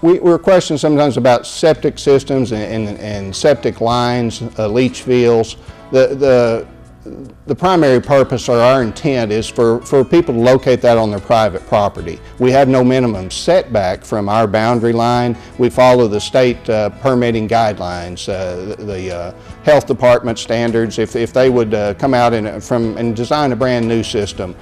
We're questioning sometimes about septic systems and septic lines, leach fields. The primary purpose or our intent is for people to locate that on their private property. We have no minimum setback from our boundary line. We follow the state permitting guidelines, the health department standards. If they would come out and design a brand new system,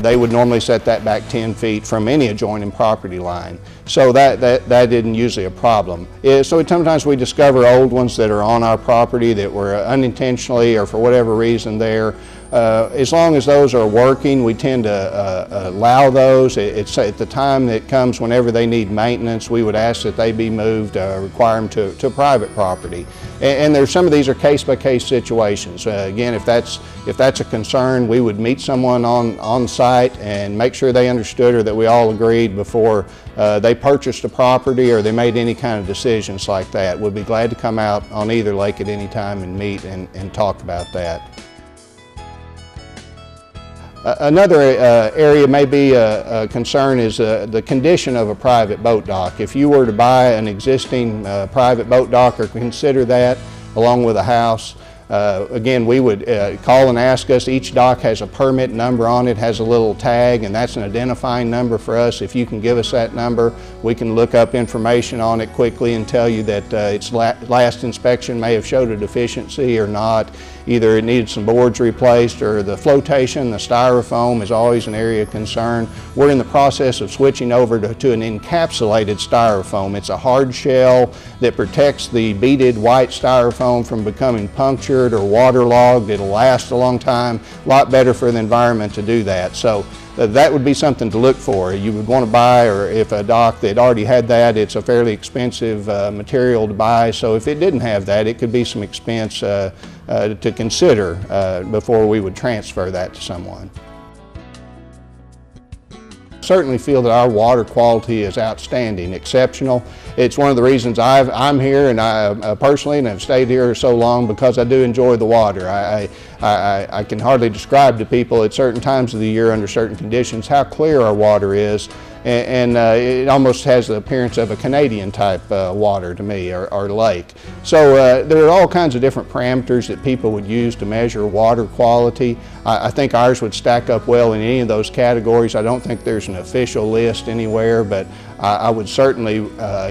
they would normally set that back 10 feet from any adjoining property line. So that isn't usually a problem. So sometimes we discover old ones that are on our property that were unintentionally or for whatever reason there. As long as those are working, we tend to allow those. It's at the time that comes whenever they need maintenance, we would ask that they be moved, require them to private property. And there's some of these are case-by-case situations. Again, if that's a concern, we would meet someone on site and make sure they understood or that we all agreed before they purchased a property or they made any kind of decisions like that. We'd be glad to come out on either lake at any time and meet and talk about that. Another area may be a concern is the condition of a private boat dock. If you were to buy an existing private boat dock or consider that along with a house, again, we would call and ask us. Each dock has a permit number on it, has a little tag, and that's an identifying number for us. If you can give us that number, we can look up information on it quickly and tell you that its last inspection may have showed a deficiency or not. Either it needed some boards replaced or the flotation, the styrofoam is always an area of concern. We're in the process of switching over to an encapsulated styrofoam. It's a hard shell that protects the beaded white styrofoam from becoming punctured or waterlogged. It'll last a long time, a lot better for the environment to do that. So that would be something to look for. You would want to buy, or if a dock that already had that, it's a fairly expensive material to buy. So if it didn't have that, it could be some expense to consider before we would transfer that to someone. Certainly feel that our water quality is outstanding, exceptional. It's one of the reasons I'm here, and I personally and have stayed here so long, because I do enjoy the water. I can hardly describe to people at certain times of the year under certain conditions how clear our water is, and it almost has the appearance of a Canadian type water to me, or lake. So there are all kinds of different parameters that people would use to measure water quality. I think ours would stack up well in any of those categories. I don't think there's an official list anywhere, but I would certainly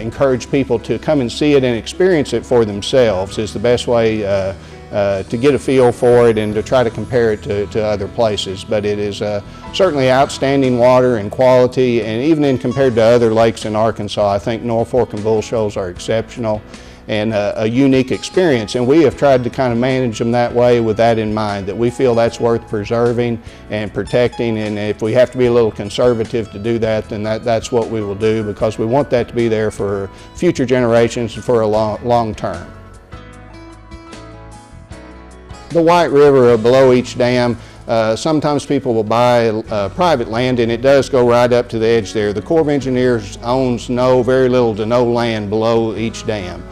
encourage people to come and see it and experience it for themselves is the best way to get a feel for it and to try to compare it to other places. But it is certainly outstanding water and quality, and even in compared to other lakes in Arkansas, I think North Fork and Bull Shoals are exceptional and a unique experience, and we have tried to kind of manage them that way with that in mind, that we feel that's worth preserving and protecting, and if we have to be a little conservative to do that, then that's what we will do, because we want that to be there for future generations and for a long term. The White River below each dam, sometimes people will buy private land, and it does go right up to the edge there. The Corps of Engineers owns very little to no land below each dam.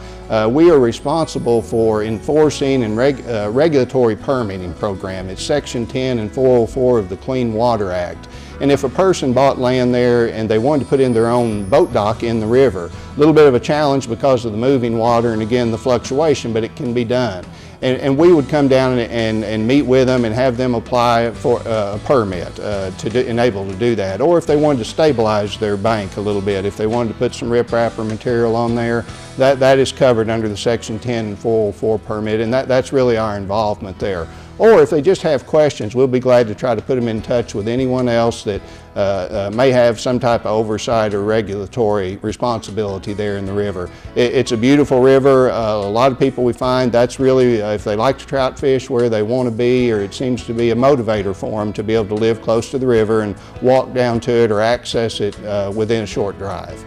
We are responsible for enforcing and regulatory permitting program. It's Section 10 and 404 of the Clean Water Act. And if a person bought land there and they wanted to put in their own boat dock in the river, a little bit of a challenge because of the moving water and again the fluctuation, but it can be done. And we would come down and meet with them and have them apply for a permit to enable to do that. Or if they wanted to stabilize their bank a little bit, if they wanted to put some riprap or material on there, that is covered under the Section 10 and 404 permit, and that's really our involvement there. Or if they just have questions, we'll be glad to try to put them in touch with anyone else that may have some type of oversight or regulatory responsibility there in the river. It's a beautiful river. A lot of people we find, that's really, if they like to trout fish where they want to be, or it seems to be a motivator for them to be able to live close to the river and walk down to it or access it within a short drive.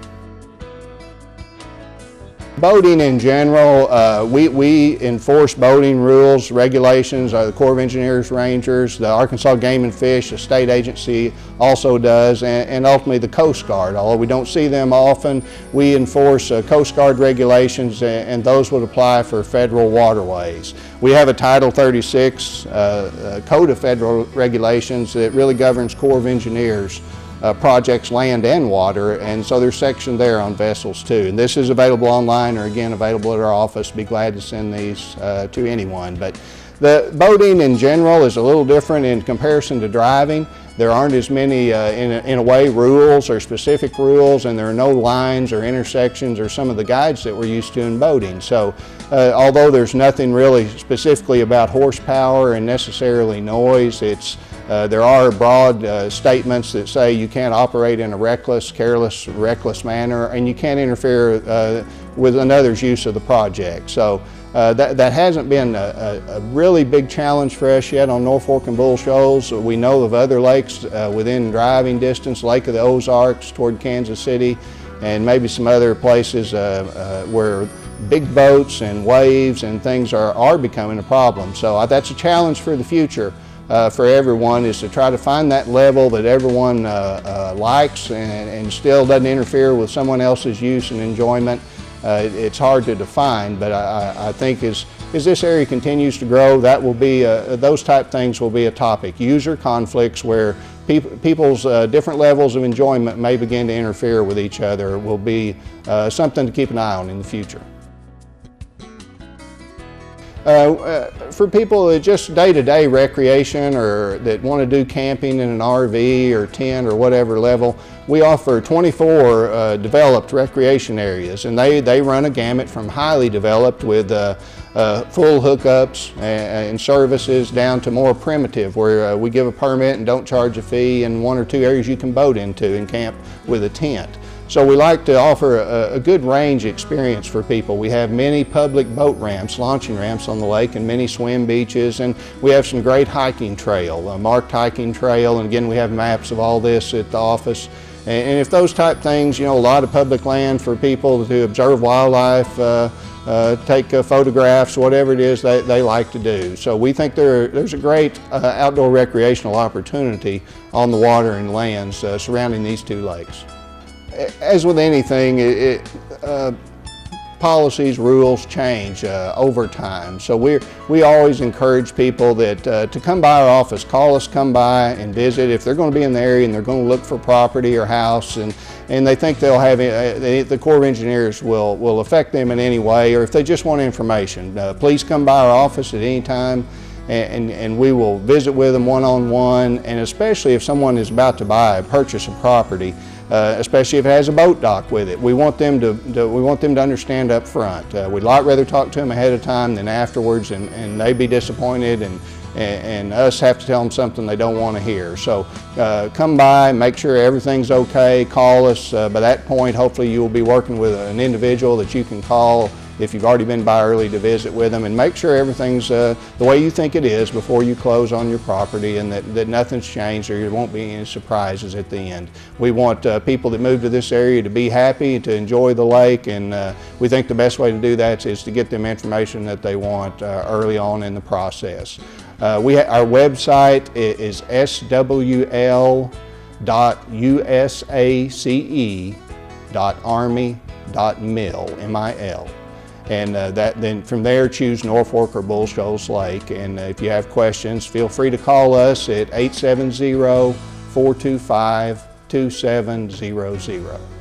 Boating in general, we enforce boating rules, regulations, the Corps of Engineers Rangers, the Arkansas Game and Fish, the state agency also does, and ultimately the Coast Guard. Although we don't see them often, we enforce Coast Guard regulations, and those would apply for federal waterways. We have a Title 36 Code of Federal Regulations that really governs Corps of Engineers projects, land and water, and so there's section there on vessels too. And this is available online, or again available at our office. Be glad to send these to anyone. But the boating in general is a little different in comparison to driving. There aren't as many, in a way, rules or specific rules, and there are no lines or intersections or some of the guides that we're used to in boating. So although there's nothing really specifically about horsepower and necessarily noise, there are broad statements that say you can't operate in a reckless, careless, reckless manner, and you can't interfere with another's use of the project. So that hasn't been a really big challenge for us yet on North Fork and Bull Shoals. We know of other lakes within driving distance, Lake of the Ozarks toward Kansas City, and maybe some other places where big boats and waves and things are becoming a problem. So that's a challenge for the future for everyone, is to try to find that level that everyone likes and still doesn't interfere with someone else's use and enjoyment. It's hard to define, but I think as this area continues to grow, that will be those type things will be a topic. User conflicts where people's different levels of enjoyment may begin to interfere with each other will be something to keep an eye on in the future. For people that just day-to-day recreation or that want to do camping in an RV or tent or whatever level, we offer 24 developed recreation areas, and they run a gamut from highly developed with full hookups and services down to more primitive, where we give a permit and don't charge a fee, and 1 or 2 areas you can boat into and camp with a tent. So we like to offer a good range experience for people. We have many public boat ramps, launching ramps on the lake, and many swim beaches, and we have some great hiking trail, a marked hiking trail, and again we have maps of all this at the office. And if those type things, you know, a lot of public land for people to observe wildlife, take photographs, whatever it is they like to do. So we think there's a great outdoor recreational opportunity on the water and lands surrounding these 2 lakes. As with anything, policies, rules change over time. So we always encourage people that to come by our office, call us, come by and visit. If they're going to be in the area and they're going to look for property or house and they think they'll have, the Corps of Engineers will affect them in any way, or if they just want information, please come by our office at any time. And we will visit with them one-on-one, and especially if someone is about to purchase a property, especially if it has a boat dock with it. We want them to understand up front. We'd rather talk to them ahead of time than afterwards, and they be disappointed and us have to tell them something they don't want to hear. So come by, make sure everything's okay, call us. By that point, hopefully you will be working with an individual that you can call if you've already been by early to visit with them, and make sure everything's the way you think it is before you close on your property, and that nothing's changed, or there won't be any surprises at the end. We want people that move to this area to be happy, to enjoy the lake, and we think the best way to do that is to get them information that they want early on in the process. Our website is swl.usace.army.mil, M-I-L. And then from there, choose North Fork or Bull Shoals Lake. And if you have questions, feel free to call us at 870-425-2700.